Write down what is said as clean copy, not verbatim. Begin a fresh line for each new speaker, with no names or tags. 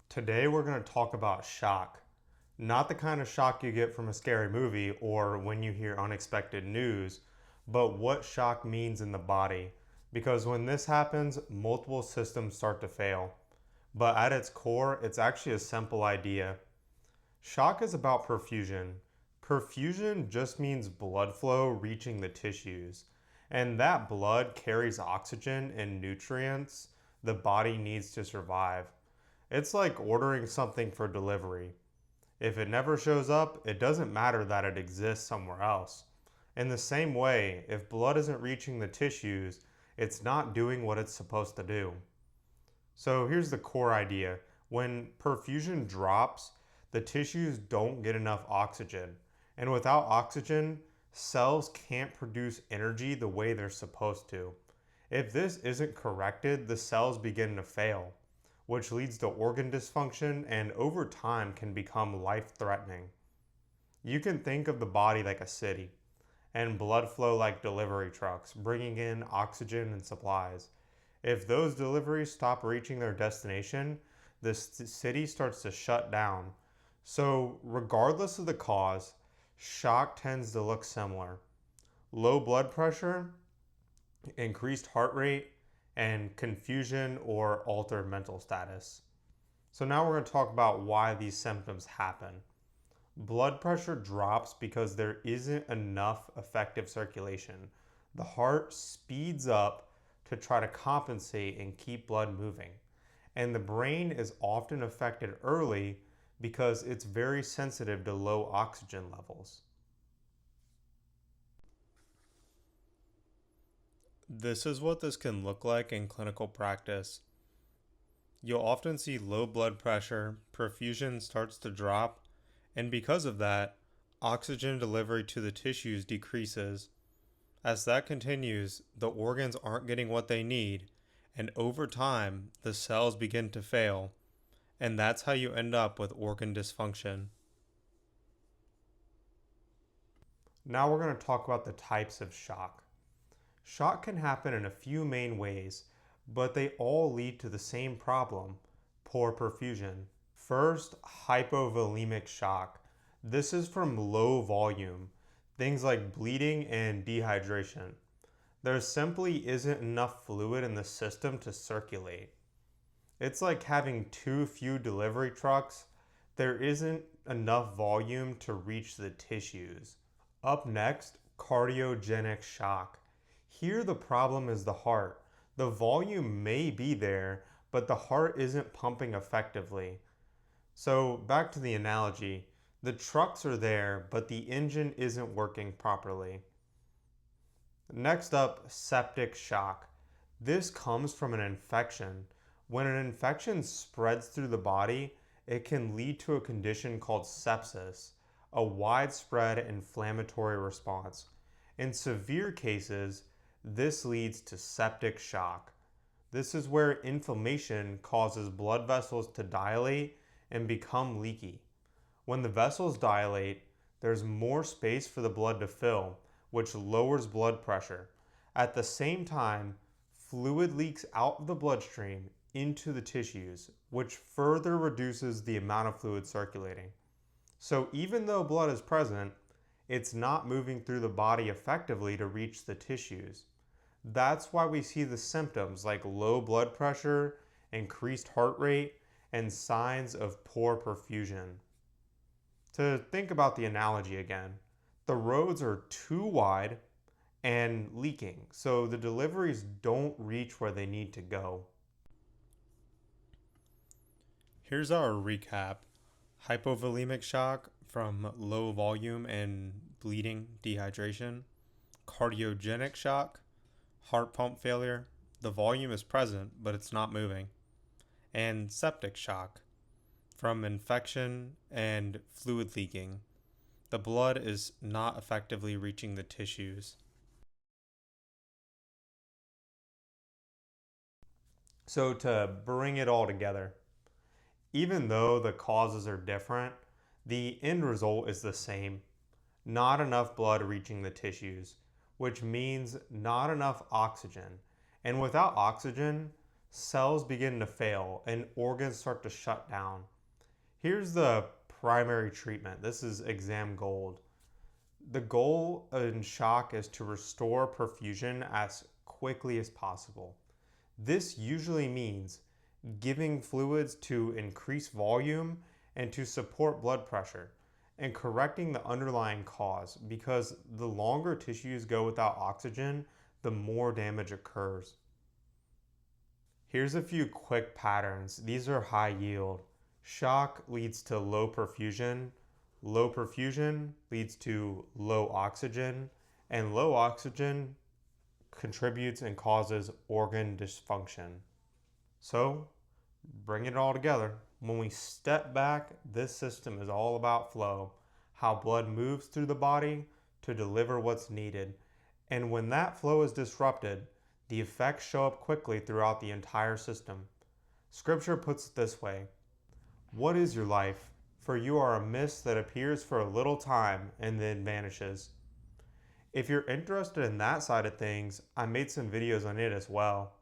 Today we're going to talk about shock. Not the kind of shock you get from a scary movie or when you hear unexpected news, but what shock means in the body. Because when this happens, multiple systems start to fail. But at its core, it's actually a simple idea. Shock is about perfusion. Perfusion just means blood flow reaching the tissues. And that blood carries oxygen and nutrients the body needs to survive. It's like ordering something for delivery. If it never shows up, it doesn't matter that it exists somewhere else. In the same way, if blood isn't reaching the tissues, it's not doing what it's supposed to do. So here's the core idea. When perfusion drops, the tissues don't get enough oxygen. And without oxygen, cells can't produce energy the way they're supposed to. If this isn't corrected, the cells begin to fail, which leads to organ dysfunction and over time can become life-threatening. You can think of the body like a city and blood flow like delivery trucks, bringing in oxygen and supplies. If those deliveries stop reaching their destination, the city starts to shut down. So, regardless of the cause, shock tends to look similar. Low blood pressure, increased heart rate, and confusion or altered mental status. So now we're going to talk about why these symptoms happen. Blood pressure drops because there isn't enough effective circulation. The heart speeds up to try to compensate and keep blood moving. And the brain is often affected early because it's very sensitive to low oxygen levels. This is what this can look like in clinical practice. You'll often see low blood pressure, perfusion starts to drop, and because of that, oxygen delivery to the tissues decreases. As that continues, the organs aren't getting what they need, and over time, the cells begin to fail, and that's how you end up with organ dysfunction. Now we're going to talk about the types of shock. Shock can happen in a few main ways, but they all lead to the same problem: poor perfusion. First, hypovolemic shock. This is from low volume, things like bleeding and dehydration. There simply isn't enough fluid in the system to circulate. It's like having too few delivery trucks. There isn't enough volume to reach the tissues. Up next, cardiogenic shock. Here the problem is the heart. The volume may be there, but the heart isn't pumping effectively. So back to the analogy, the trucks are there, but the engine isn't working properly. Next up, septic shock. This comes from an infection. When an infection spreads through the body, it can lead to a condition called sepsis, a widespread inflammatory response. In severe cases, this leads to septic shock. This is where inflammation causes blood vessels to dilate and become leaky. When the vessels dilate, there's more space for the blood to fill, which lowers blood pressure. At the same time, fluid leaks out of the bloodstream into the tissues, which further reduces the amount of fluid circulating. So even though blood is present, it's not moving through the body effectively to reach the tissues. That's why we see the symptoms like low blood pressure, increased heart rate, and signs of poor perfusion. To think about the analogy again, the roads are too wide and leaking, so the deliveries don't reach where they need to go. Here's our recap. Hypovolemic shock from low volume and bleeding, dehydration. Cardiogenic shock, heart pump failure. The volume is present, but it's not moving. And septic shock from infection and fluid leaking. The blood is not effectively reaching the tissues. So, to bring it all together, even though the causes are different, the end result is the same: not enough blood reaching the tissues, which means not enough oxygen. And without oxygen, cells begin to fail and organs start to shut down. Here's the primary treatment. This is exam gold. The goal in shock is to restore perfusion as quickly as possible. This usually means giving fluids to increase volume and to support blood pressure, and correcting the underlying cause, because the longer tissues go without oxygen, the more damage occurs. Here's a few quick patterns. These are high yield. Shock leads to low perfusion. Low perfusion leads to low oxygen, and low oxygen contributes and causes organ dysfunction. So, bring it all together. When we step back, this system is all about flow, how blood moves through the body to deliver what's needed. And when that flow is disrupted, the effects show up quickly throughout the entire system. Scripture puts it this way: "What is your life? For you are a mist that appears for a little time and then vanishes." If you're interested in that side of things, I made some videos on it as well.